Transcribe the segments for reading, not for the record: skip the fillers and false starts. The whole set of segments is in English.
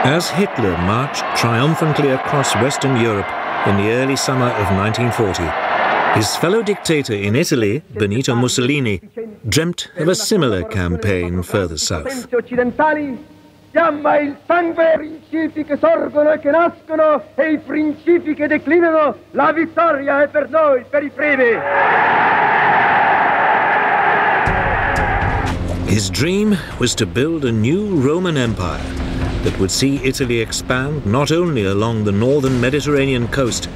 As Hitler marched triumphantly across Western Europe in the early summer of 1940, his fellow dictator in Italy, Benito Mussolini, dreamt of a similar campaign further south. Chiama il sangue principi che sorgono e che nascono e I principi che declinano. La vittoria è per noi, per I primi. His dream was to build a new Roman Empire that would see Italy expand not only along the northern Mediterranean coast,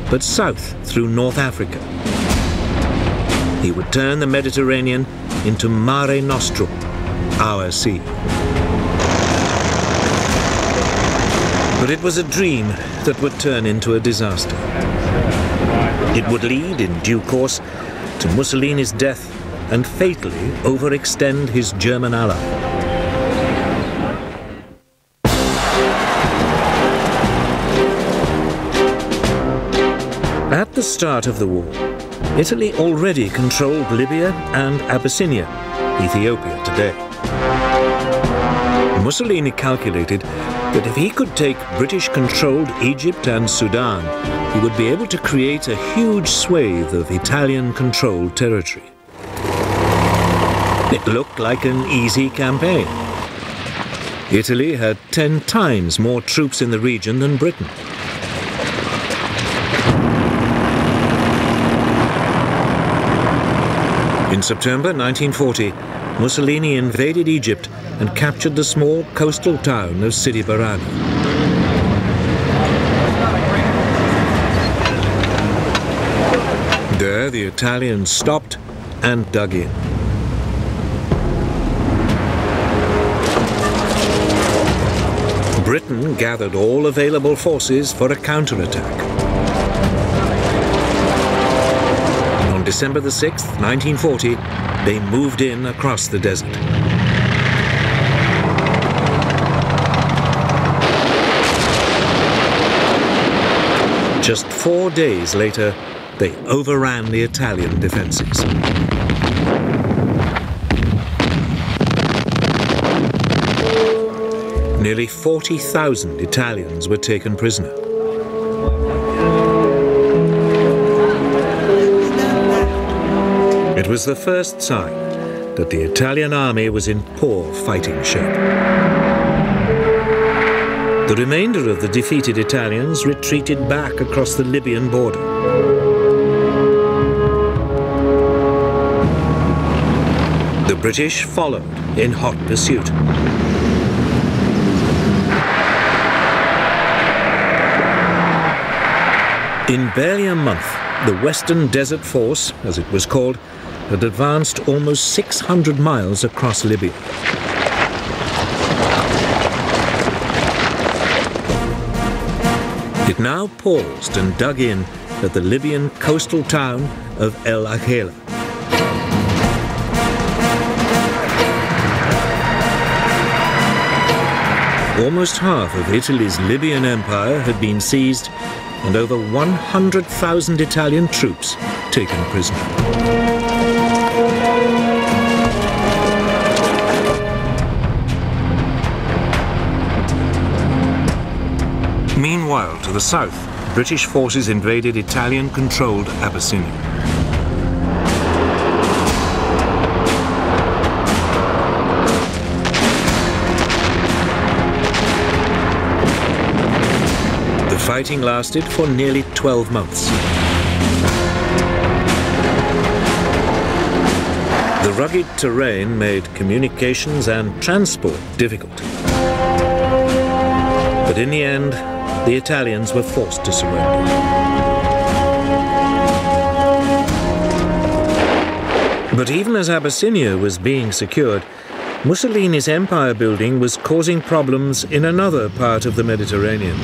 but south through North Africa. He would turn the Mediterranean into Mare Nostrum, our sea. But it was a dream that would turn into a disaster. It would lead, in due course, to Mussolini's death and fatally overextend his German ally. At the start of the war, Italy already controlled Libya and Abyssinia, Ethiopia today. Mussolini calculated that if he could take British-controlled Egypt and Sudan, he would be able to create a huge swathe of Italian-controlled territory. It looked like an easy campaign. Italy had 10 times more troops in the region than Britain. In September 1940, Mussolini invaded Egypt and captured the small coastal town of Sidi Barrani. There, the Italians stopped and dug in. Britain gathered all available forces for a counterattack. On December the 6th, 1940, they moved in across the desert. Just 4 days later, they overran the Italian defenses. Nearly 40,000 Italians were taken prisoner. It was the first sign that the Italian army was in poor fighting shape. The remainder of the defeated Italians retreated back across the Libyan border. The British followed in hot pursuit. In barely a month, the Western Desert Force, as it was called, had advanced almost 600 miles across Libya. It now paused and dug in at the Libyan coastal town of El Agheila. Almost half of Italy's Libyan empire had been seized and over 100,000 Italian troops taken prisoner. Meanwhile, to the south, British forces invaded Italian-controlled Abyssinia. The fighting lasted for nearly 12 months. The rugged terrain made communications and transport difficult. But in the end, the Italians were forced to surrender. But even as Abyssinia was being secured, Mussolini's empire building was causing problems in another part of the Mediterranean.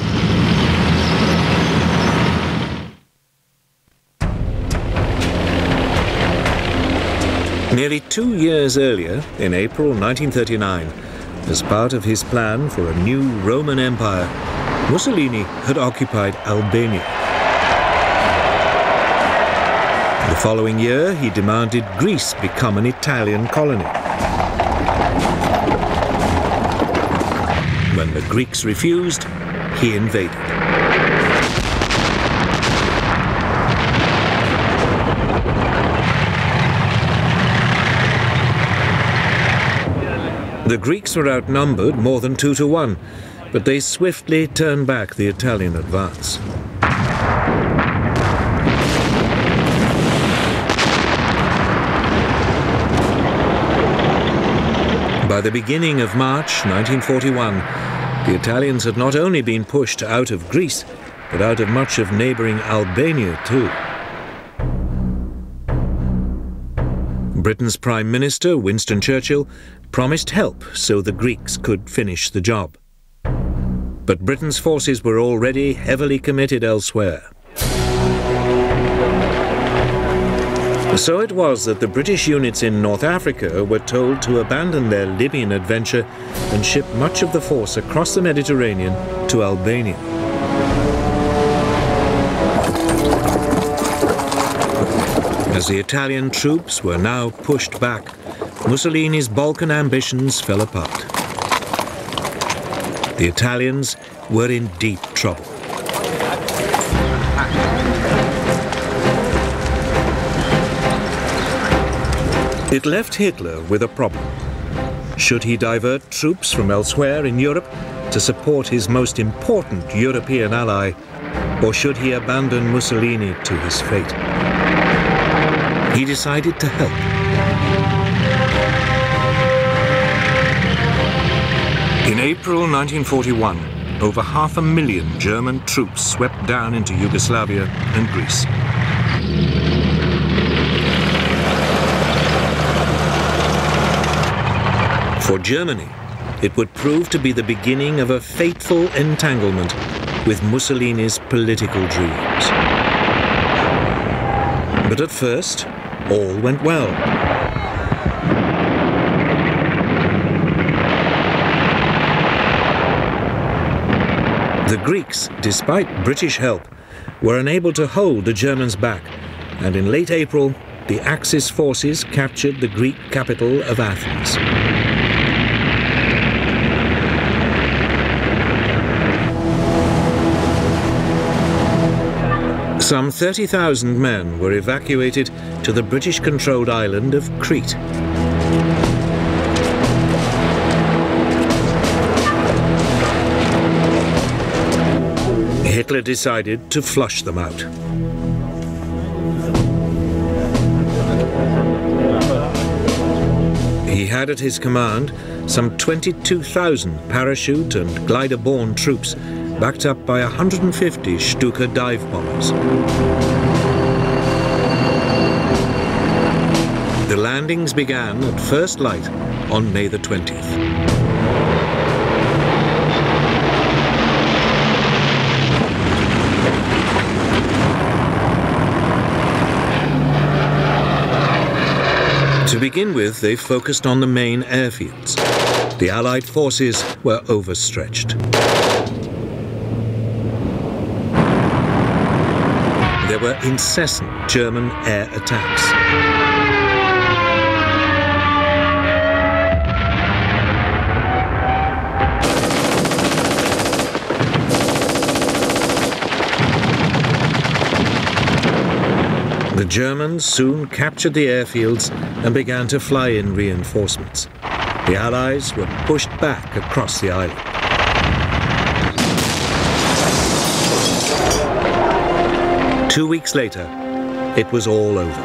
Nearly 2 years earlier, in April 1939, as part of his plan for a new Roman Empire, Mussolini had occupied Albania. The following year, he demanded Greece become an Italian colony. When the Greeks refused, he invaded. The Greeks were outnumbered more than 2 to 1, but they swiftly turned back the Italian advance. By the beginning of March 1941, the Italians had not only been pushed out of Greece, but out of much of neighbouring Albania too. Britain's Prime Minister, Winston Churchill, promised help so the Greeks could finish the job. But Britain's forces were already heavily committed elsewhere. So it was that the British units in North Africa were told to abandon their Libyan adventure and ship much of the force across the Mediterranean to Albania. As the Italian troops were now pushed back, Mussolini's Balkan ambitions fell apart. The Italians were in deep trouble. It left Hitler with a problem. Should he divert troops from elsewhere in Europe to support his most important European ally, or should he abandon Mussolini to his fate? He decided to help. In April 1941, over 500,000 German troops swept down into Yugoslavia and Greece. For Germany, it would prove to be the beginning of a fateful entanglement with Mussolini's political dreams. But at first, all went well. The Greeks, despite British help, were unable to hold the Germans back, and in late April, the Axis forces captured the Greek capital of Athens. Some 30,000 men were evacuated to the British-controlled island of Crete. Hitler decided to flush them out. He had at his command some 22,000 parachute and glider-borne troops, backed up by 150 Stuka dive bombers. The landings began at first light on May the 20th. To begin with, they focused on the main airfields. The Allied forces were overstretched. There were incessant German air attacks. The Germans soon captured the airfields and began to fly in reinforcements. The Allies were pushed back across the island. Two weeks later, it was all over.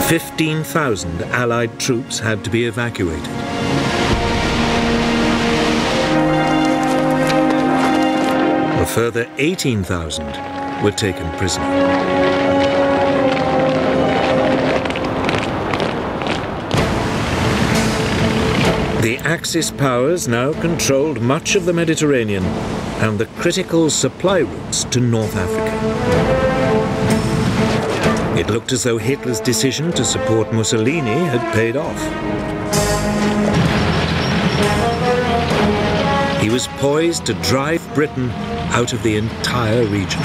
15,000 Allied troops had to be evacuated. A further 18,000 were taken prisoner. The Axis powers now controlled much of the Mediterranean and the critical supply routes to North Africa. It looked as though Hitler's decision to support Mussolini had paid off. He was poised to drive Britain out of the entire region.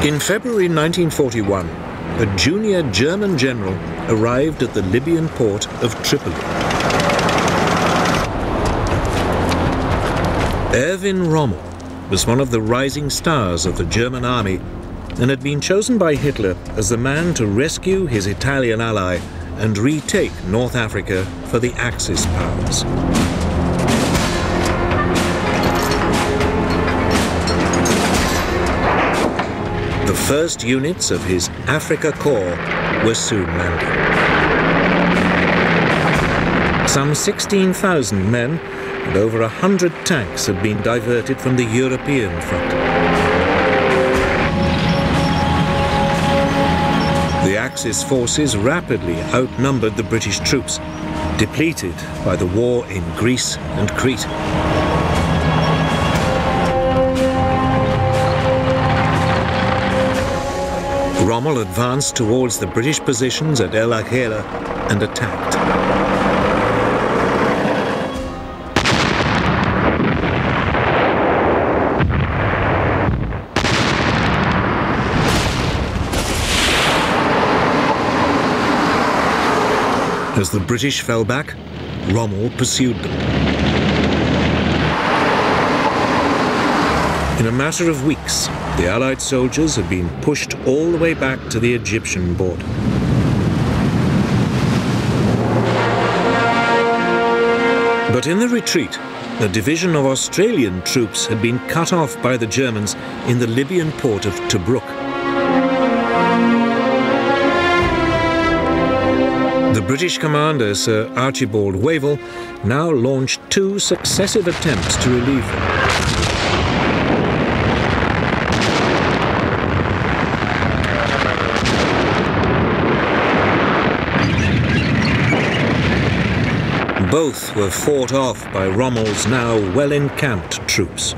In February 1941, a junior German general arrived at the Libyan port of Tripoli. Erwin Rommel was one of the rising stars of the German army and had been chosen by Hitler as the man to rescue his Italian ally and retake North Africa for the Axis powers. The first units of his Afrika Korps were soon landing. Some 16,000 men and over 100 tanks had been diverted from the European front. The Axis forces rapidly outnumbered the British troops, depleted by the war in Greece and Crete. Rommel advanced towards the British positions at El Agheila and attacked. As the British fell back, Rommel pursued them. In a matter of weeks, the Allied soldiers had been pushed all the way back to the Egyptian border. But in the retreat, a division of Australian troops had been cut off by the Germans in the Libyan port of Tobruk. The British commander, Sir Archibald Wavell, now launched 2 successive attempts to relieve them. Both were fought off by Rommel's now well-encamped troops.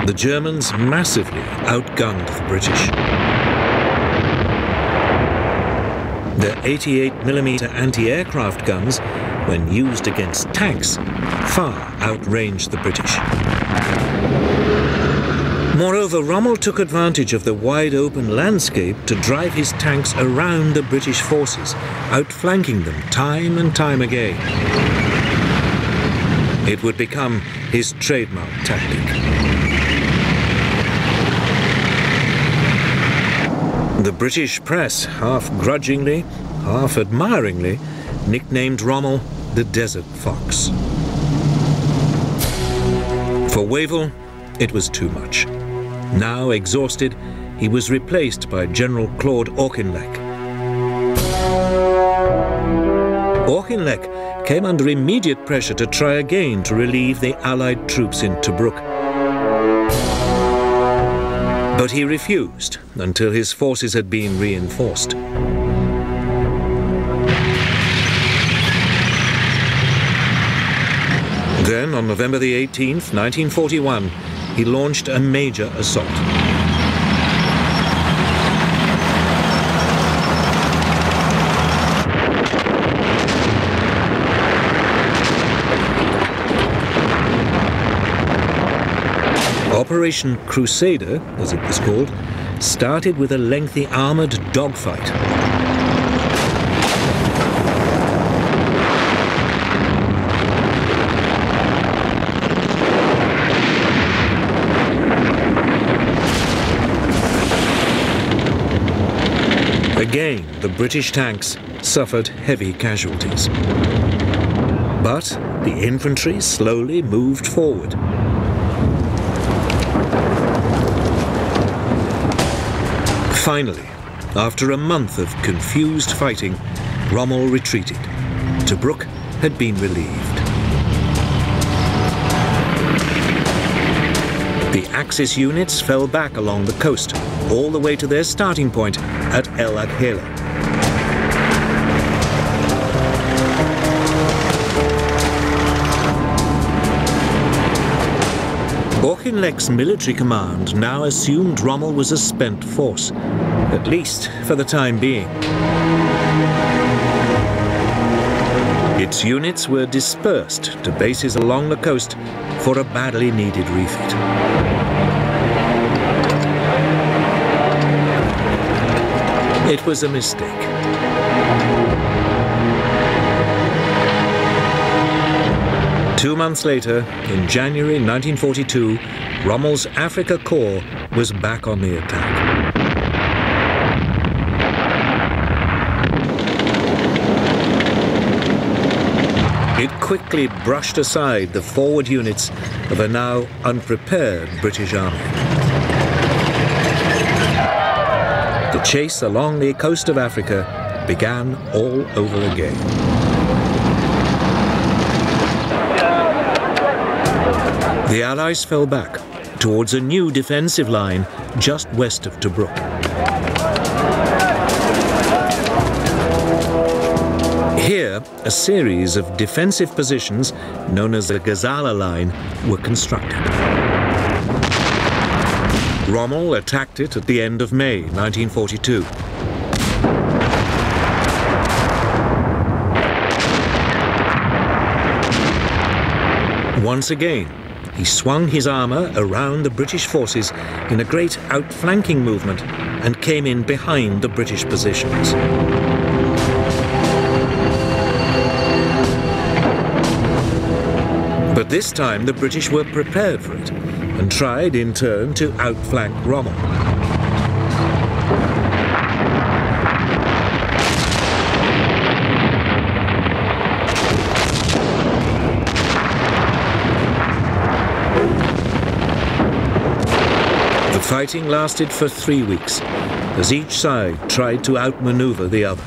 The Germans massively outgunned the British. Their 88mm anti-aircraft guns, when used against tanks, far outranged the British. Moreover, Rommel took advantage of the wide-open landscape to drive his tanks around the British forces, outflanking them time and time again. It would become his trademark tactic. The British press, half grudgingly, half admiringly, nicknamed Rommel the Desert Fox. For Wavell, it was too much. Now exhausted, he was replaced by General Claude Auchinleck. Auchinleck came under immediate pressure to try again to relieve the Allied troops in Tobruk. But he refused until his forces had been reinforced. Then, on November the 18th, 1941, he launched a major assault. Operation Crusader, as it was called, started with a lengthy armored dogfight. Again, the British tanks suffered heavy casualties. But the infantry slowly moved forward. Finally, after a month of confused fighting, Rommel retreated. Tobruk had been relieved. The Axis units fell back along the coast, all the way to their starting point at El Agheila. Auchinleck's military command now assumed Rommel was a spent force, at least for the time being. It Its units were dispersed to bases along the coast for a badly needed refit. It was a mistake. Two months later, in January 1942, Rommel's Afrika Korps was back on the attack. It quickly brushed aside the forward units of a now unprepared British army. The chase along the coast of Africa began all over again. The Allies fell back towards a new defensive line just west of Tobruk. Here, a series of defensive positions, known as the Gazala Line, were constructed. Rommel attacked it at the end of May 1942. Once again, he swung his armour around the British forces in a great outflanking movement and came in behind the British positions. But this time the British were prepared for it and tried in turn to outflank Rommel. The fighting lasted for 3 weeks as each side tried to outmaneuver the other.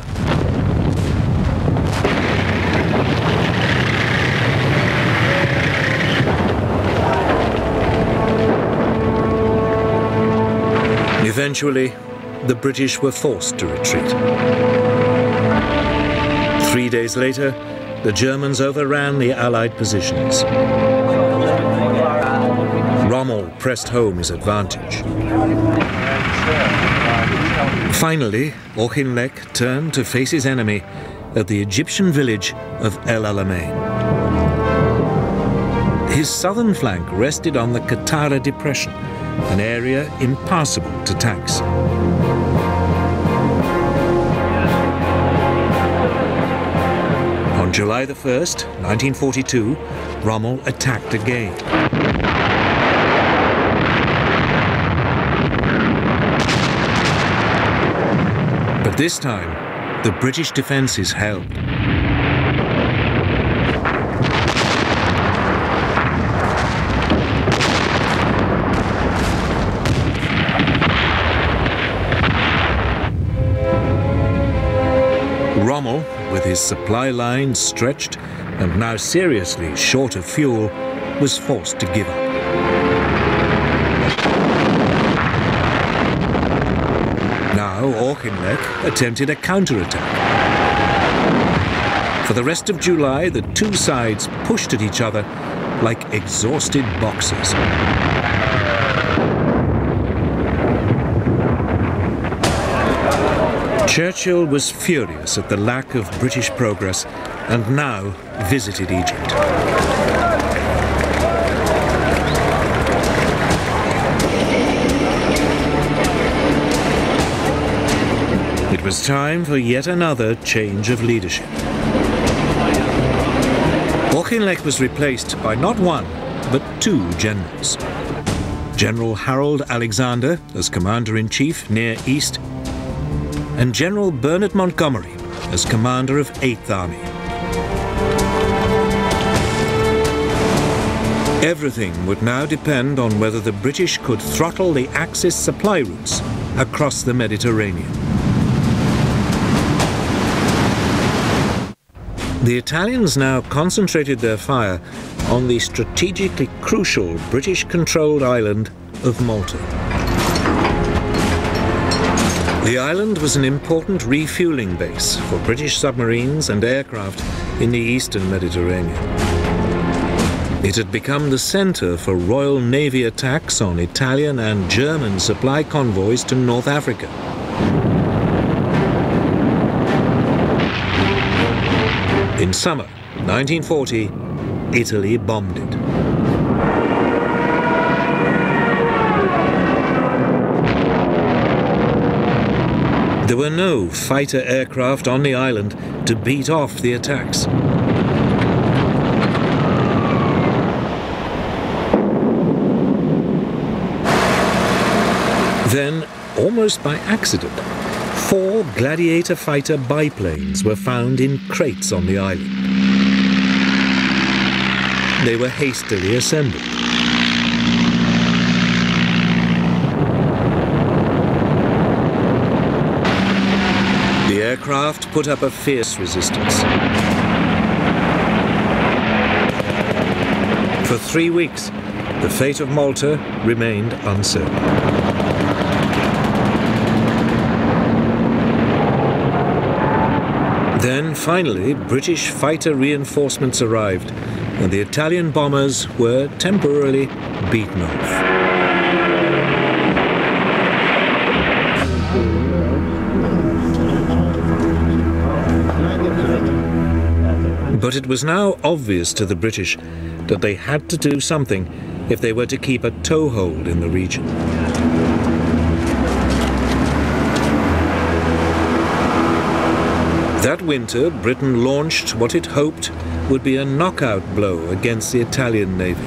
Eventually, the British were forced to retreat. 3 days later, the Germans overran the Allied positions. Rommel pressed home his advantage. Finally, Auchinleck turned to face his enemy at the Egyptian village of El Alamein. His southern flank rested on the Katara Depression, an area impassable to tanks. On July the 1st, 1942, Rommel attacked again. But this time, the British defences held. Rommel, with his supply lines stretched and now seriously short of fuel, was forced to give up. Now Auchinleck attempted a counterattack. For the rest of July, the two sides pushed at each other like exhausted boxers. Churchill was furious at the lack of British progress and now visited Egypt. It was time for yet another change of leadership. Auchinleck was replaced by not one, but two generals. General Harold Alexander as Commander-in-Chief near East, and General Bernard Montgomery as commander of 8th Army. Everything would now depend on whether the British could throttle the Axis supply routes across the Mediterranean. The Italians now concentrated their fire on the strategically crucial British-controlled island of Malta. The island was an important refueling base for British submarines and aircraft in the eastern Mediterranean. It had become the center for Royal Navy attacks on Italian and German supply convoys to North Africa. In summer 1940, Italy bombed it. There were no fighter aircraft on the island to beat off the attacks. Then, almost by accident, 4 Gladiator fighter biplanes were found in crates on the island. They were hastily assembled. The aircraft put up a fierce resistance. For 3 weeks, the fate of Malta remained uncertain. Then, finally, British fighter reinforcements arrived, and the Italian bombers were temporarily beaten off. But it was now obvious to the British that they had to do something if they were to keep a toehold in the region. That winter, Britain launched what it hoped would be a knockout blow against the Italian Navy.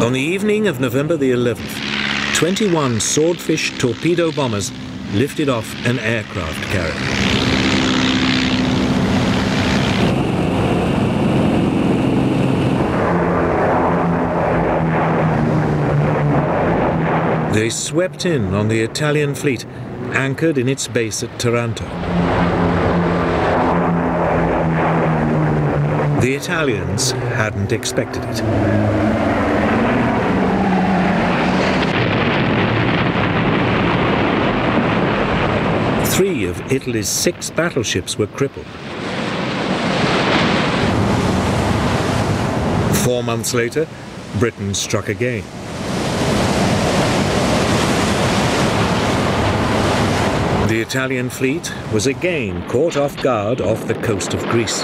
On the evening of November the 11th, 21 Swordfish torpedo bombers lifted off an aircraft carrier. They swept in on the Italian fleet, anchored in its base at Taranto. The Italians hadn't expected it. Three of Italy's 6 battleships were crippled. 4 months later, Britain struck again. The Italian fleet was again caught off guard off the coast of Greece.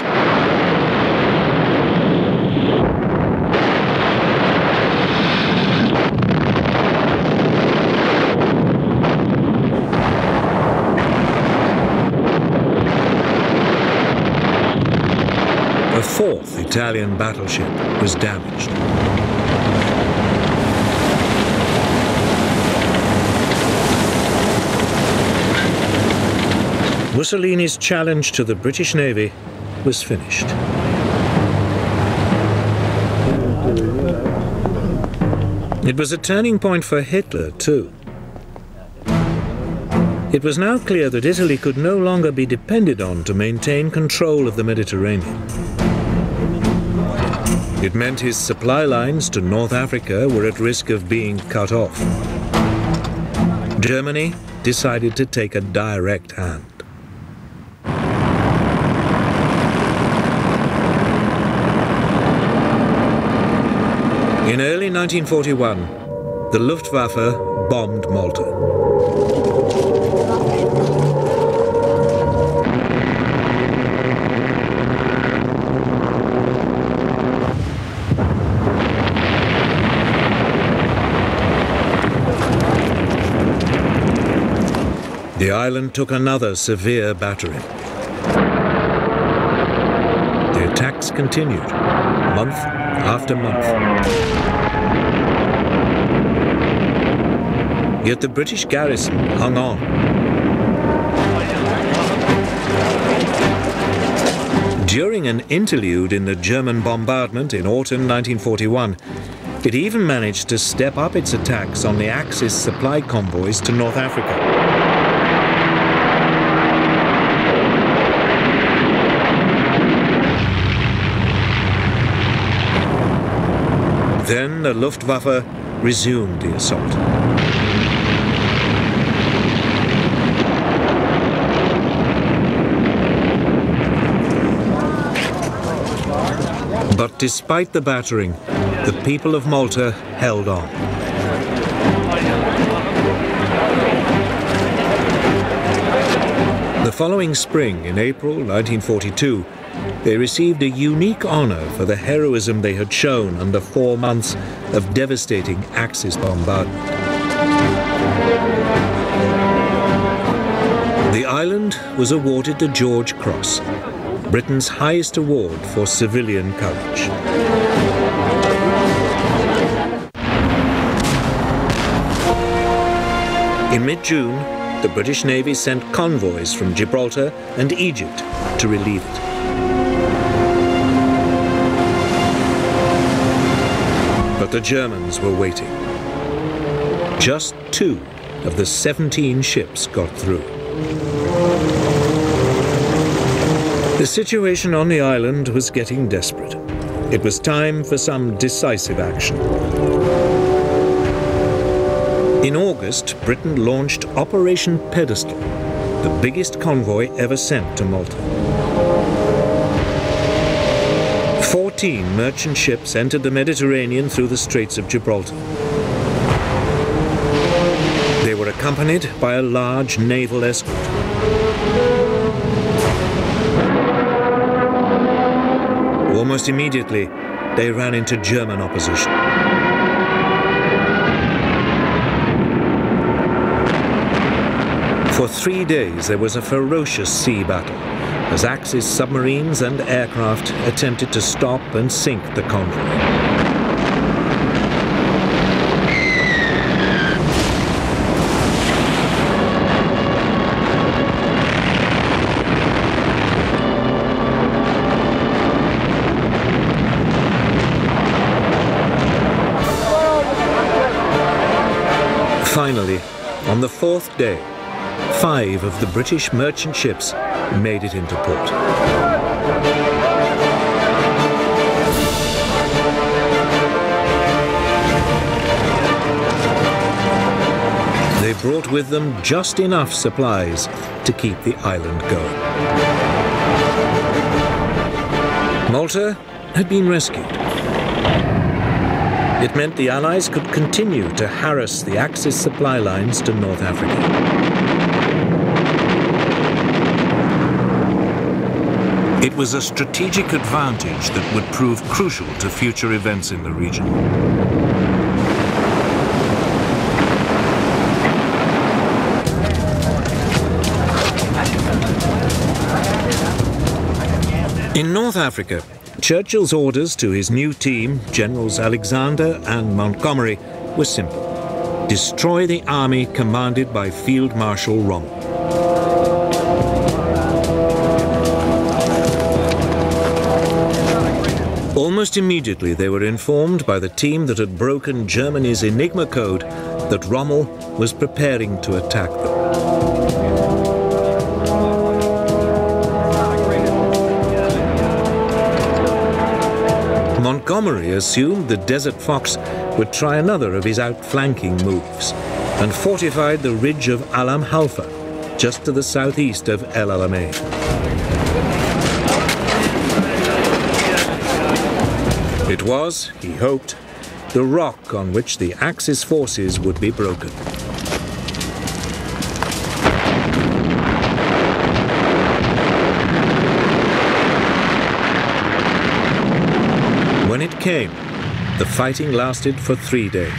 A 4th Italian battleship was damaged. Mussolini's challenge to the British Navy was finished. It was a turning point for Hitler, too. It was now clear that Italy could no longer be depended on to maintain control of the Mediterranean. It meant his supply lines to North Africa were at risk of being cut off. Germany decided to take a direct hand. In early 1941, the Luftwaffe bombed Malta. The island took another severe battering. The attacks continued, month after month. Yet the British garrison hung on. During an interlude in the German bombardment in autumn 1941, it even managed to step up its attacks on the Axis supply convoys to North Africa. Then the Luftwaffe resumed the assault. But despite the battering, the people of Malta held on. following spring, in April 1942, they received a unique honor for the heroism they had shown under 4 months of devastating Axis bombardment. The island was awarded the George Cross, Britain's highest award for civilian courage. In mid-June, the British Navy sent convoys from Gibraltar and Egypt to relieve it. But the Germans were waiting. Just 2 of the 17 ships got through. The situation on the island was getting desperate. It was time for some decisive action. In August, Britain launched Operation Pedestal, the biggest convoy ever sent to Malta. 14 merchant ships entered the Mediterranean through the Straits of Gibraltar. They were accompanied by a large naval escort. Almost immediately, they ran into German opposition. For 3 days, there was a ferocious sea battle as Axis submarines and aircraft attempted to stop and sink the convoy. Finally, on the 4th day, 5 of the British merchant ships made it into port. They brought with them just enough supplies to keep the island going. Malta had been rescued. It meant the Allies could continue to harass the Axis supply lines to North Africa. It was a strategic advantage that would prove crucial to future events in the region. In North Africa, Churchill's orders to his new team, Generals Alexander and Montgomery, were simple: destroy the army commanded by Field Marshal Rommel. Almost immediately, they were informed by the team that had broken Germany's Enigma code that Rommel was preparing to attack them. Montgomery assumed the Desert Fox would try another of his outflanking moves and fortified the ridge of Alam Halfa, just to the southeast of El Alamein. It was, he hoped, the rock on which the Axis forces would be broken. When it came, the fighting lasted for 3 days.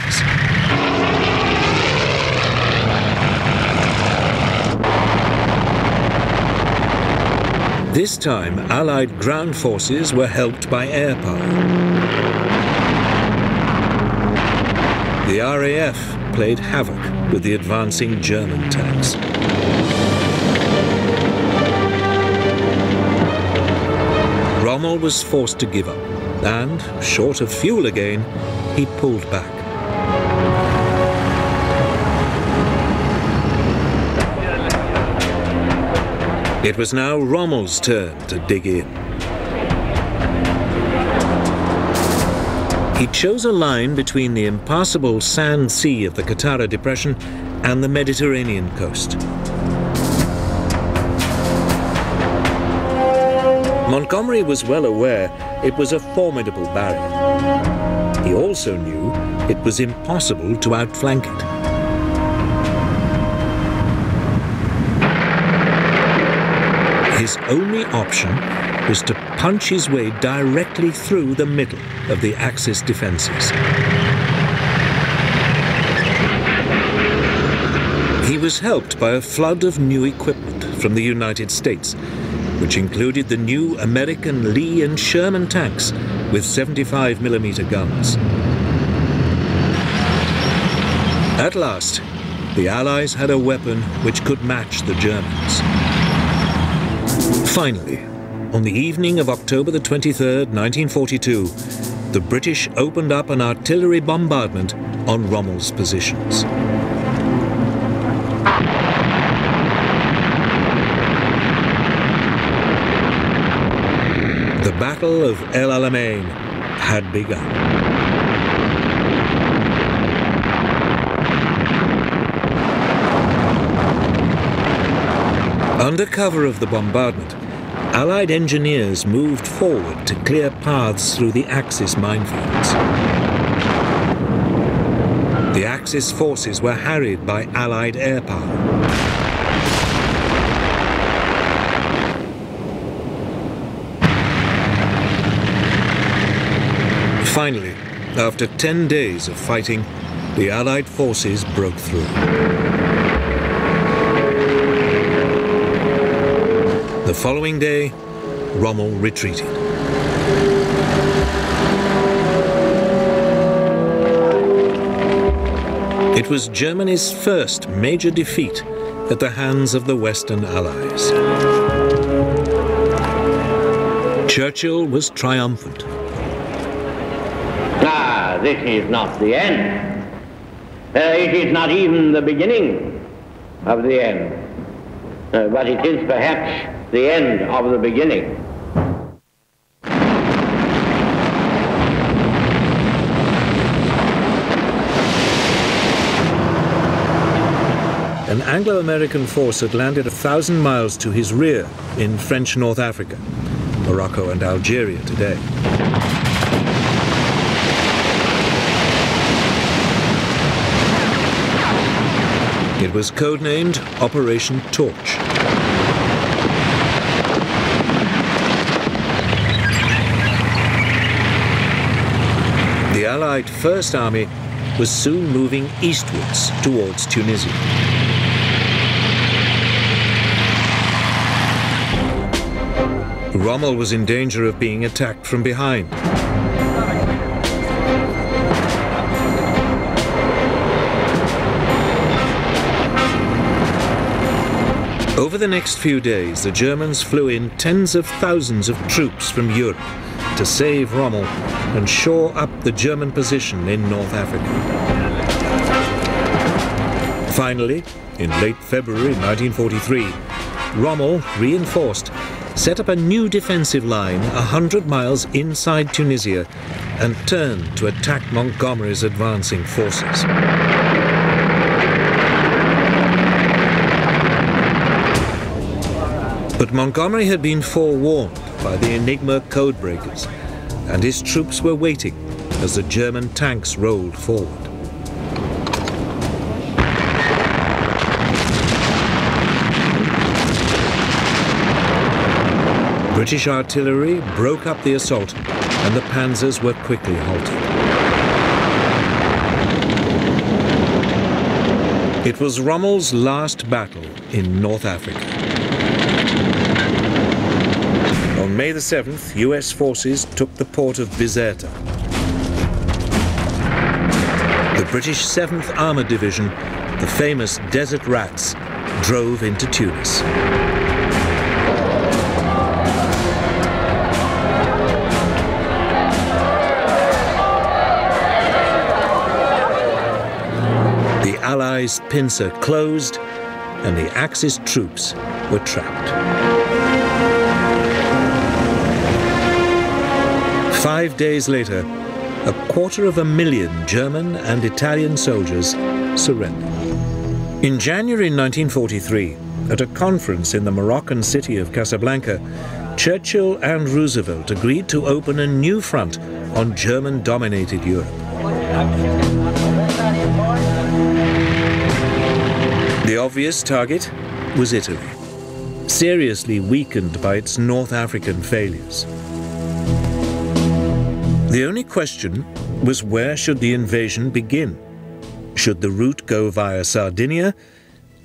This time, Allied ground forces were helped by air power. The RAF played havoc with the advancing German tanks. Rommel was forced to give up, and, short of fuel again, he pulled back. It was now Rommel's turn to dig in. He chose a line between the impassable sand sea of the Qattara Depression and the Mediterranean coast. Montgomery was well aware it was a formidable barrier. He also knew it was impossible to outflank it. his only option was to punch his way directly through the middle of the Axis defences. He was helped by a flood of new equipment from the United States, which included the new American Lee and Sherman tanks with 75mm guns. At last, the Allies had a weapon which could match the Germans. Finally, on the evening of October the 23rd, 1942, the British opened up an artillery bombardment on Rommel's positions. The Battle of El Alamein had begun. Under cover of the bombardment, Allied engineers moved forward to clear paths through the Axis minefields. The Axis forces were harried by Allied air power. Finally, after 10 days of fighting, the Allied forces broke through. The following day, Rommel retreated. It was Germany's first major defeat at the hands of the Western Allies. Churchill was triumphant. This is not the end. It is not even the beginning of the end. But it is perhaps the end of the beginning. An Anglo-American force had landed 1,000 miles to his rear in French North Africa, Morocco and Algeria today. It was codenamed Operation Torch. The Allied First Army was soon moving eastwards towards Tunisia. Rommel was in danger of being attacked from behind. Over the next few days, the Germans flew in tens of thousands of troops from Europe to save Rommel and shore up the German position in North Africa. Finally, in late February 1943, Rommel, reinforced, set up a new defensive line 100 miles inside Tunisia and turned to attack Montgomery's advancing forces. But Montgomery had been forewarned by the Enigma codebreakers, and his troops were waiting as the German tanks rolled forward. British artillery broke up the assault, and the panzers were quickly halted. It was Rommel's last battle in North Africa. On May the 7th, US forces took the port of Bizerta. The British 7th Armoured Division, the famous Desert Rats, drove into Tunis. The Allies' pincer closed, and the Axis troops were trapped. 5 days later, 250,000 German and Italian soldiers surrendered. In January 1943, at a conference in the Moroccan city of Casablanca, Churchill and Roosevelt agreed to open a new front on German-dominated Europe. The obvious target was Italy. seriously weakened by its North African failures. The only question was, where should the invasion begin? Should the route go via Sardinia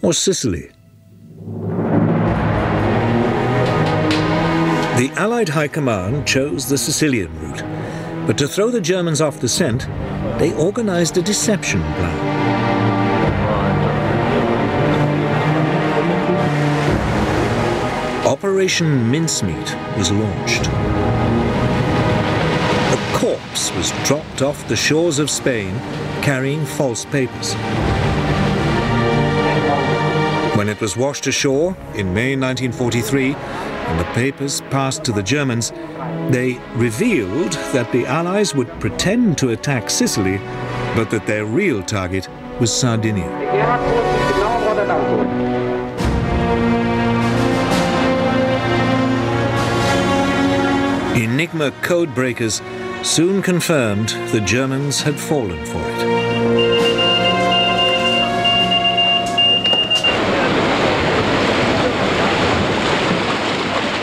or Sicily? The Allied High Command chose the Sicilian route, but to throw the Germans off the scent, they organized a deception plan. Operation Mincemeat was launched. A corpse was dropped off the shores of Spain carrying false papers. When it was washed ashore in May 1943 and the papers passed to the Germans, they revealed that the Allies would pretend to attack Sicily, but that their real target was Sardinia. Enigma code breakers soon confirmed the Germans had fallen for it.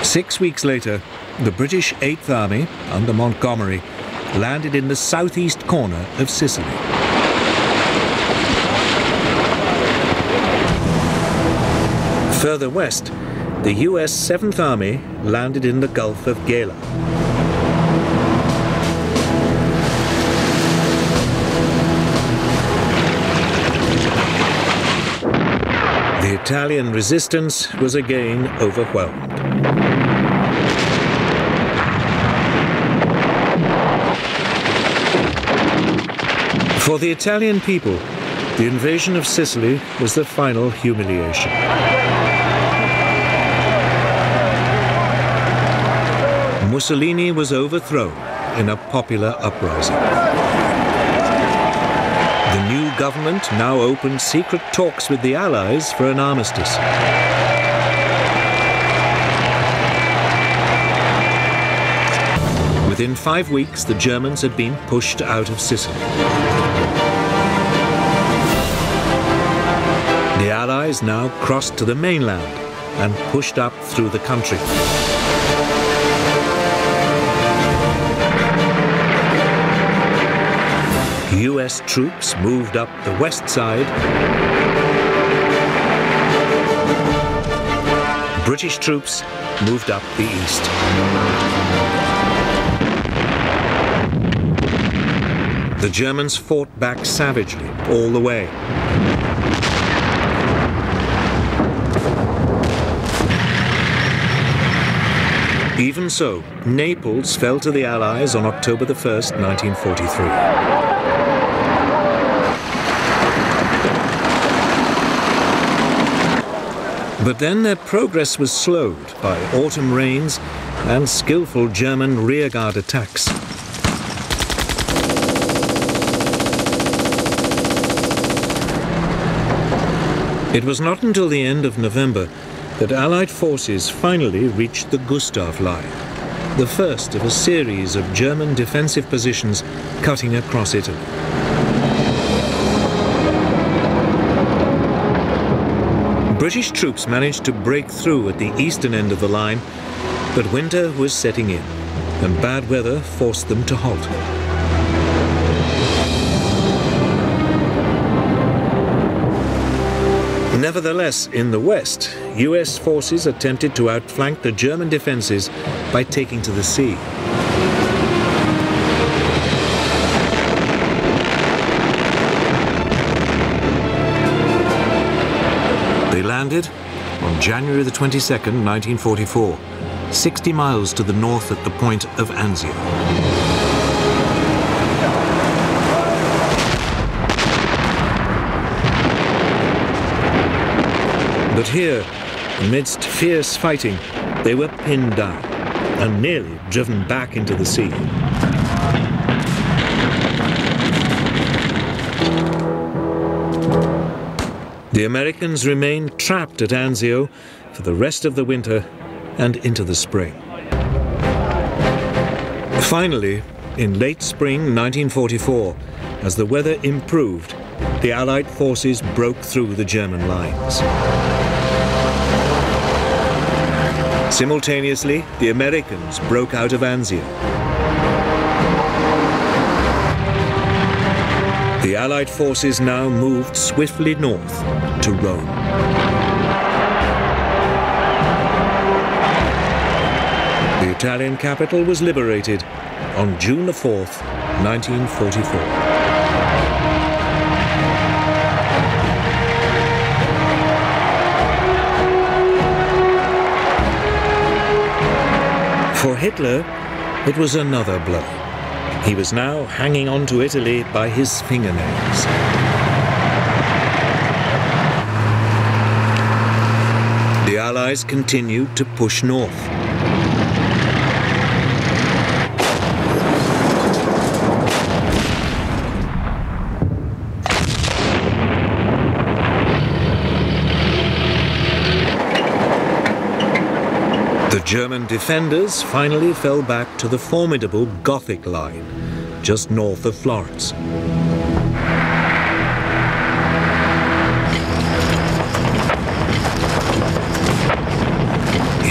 Six weeks later, the British 8th Army, under Montgomery, landed in the southeast corner of Sicily. Further west, the US 7th Army landed in the Gulf of Gela. The Italian resistance was again overwhelmed. For the Italian people, the invasion of Sicily was the final humiliation. Mussolini was overthrown in a popular uprising. The new government now opened secret talks with the Allies for an armistice. Within 5 weeks, the Germans had been pushed out of Sicily. The Allies now crossed to the mainland and pushed up through the country. US troops moved up the west side. British troops moved up the east. The Germans fought back savagely all the way. Even so, Naples fell to the Allies on October the 1st, 1943. But then their progress was slowed by autumn rains and skillful German rearguard attacks. It was not until the end of November that Allied forces finally reached the Gustav Line, the first of a series of German defensive positions cutting across Italy. British troops managed to break through at the eastern end of the line, but winter was setting in, and bad weather forced them to halt. Nevertheless, in the west, US forces attempted to outflank the German defenses by taking to the sea. They landed on January the 22nd, 1944, 60 miles to the north at the point of Anzio. But here, amidst fierce fighting, they were pinned down and nearly driven back into the sea. The Americans remained trapped at Anzio for the rest of the winter and into the spring. Finally, in late spring 1944, as the weather improved, the Allied forces broke through the German lines. Simultaneously, the Americans broke out of Anzio. The Allied forces now moved swiftly north to Rome. The Italian capital was liberated on June the 4th, 1944. For Hitler, it was another blow. He was now hanging on to Italy by his fingernails. The Allies continued to push north. The German defenders finally fell back to the formidable Gothic line, just north of Florence.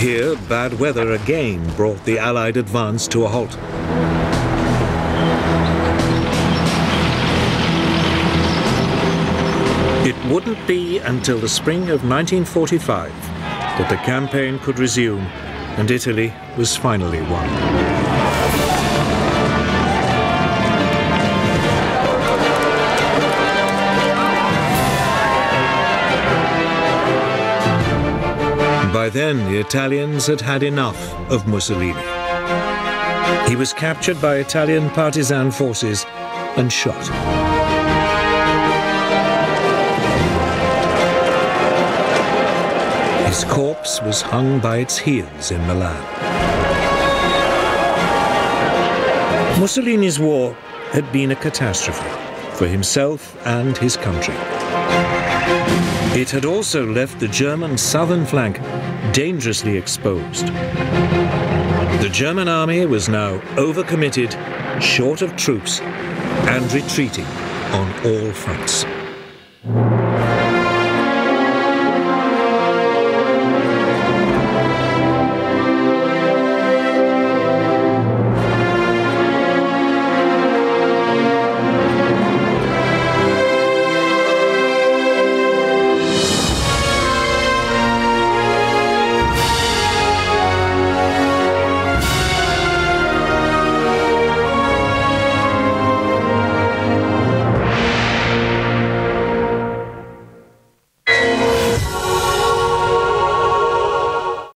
Here, bad weather again brought the Allied advance to a halt. It wouldn't be until the spring of 1945 that the campaign could resume and Italy was finally won. By then, the Italians had had enough of Mussolini. He was captured by Italian partisan forces and shot. His corpse was hung by its heels in Milan. Mussolini's war had been a catastrophe for himself and his country. It had also left the German southern flank dangerously exposed. The German army was now overcommitted, short of troops, and retreating on all fronts.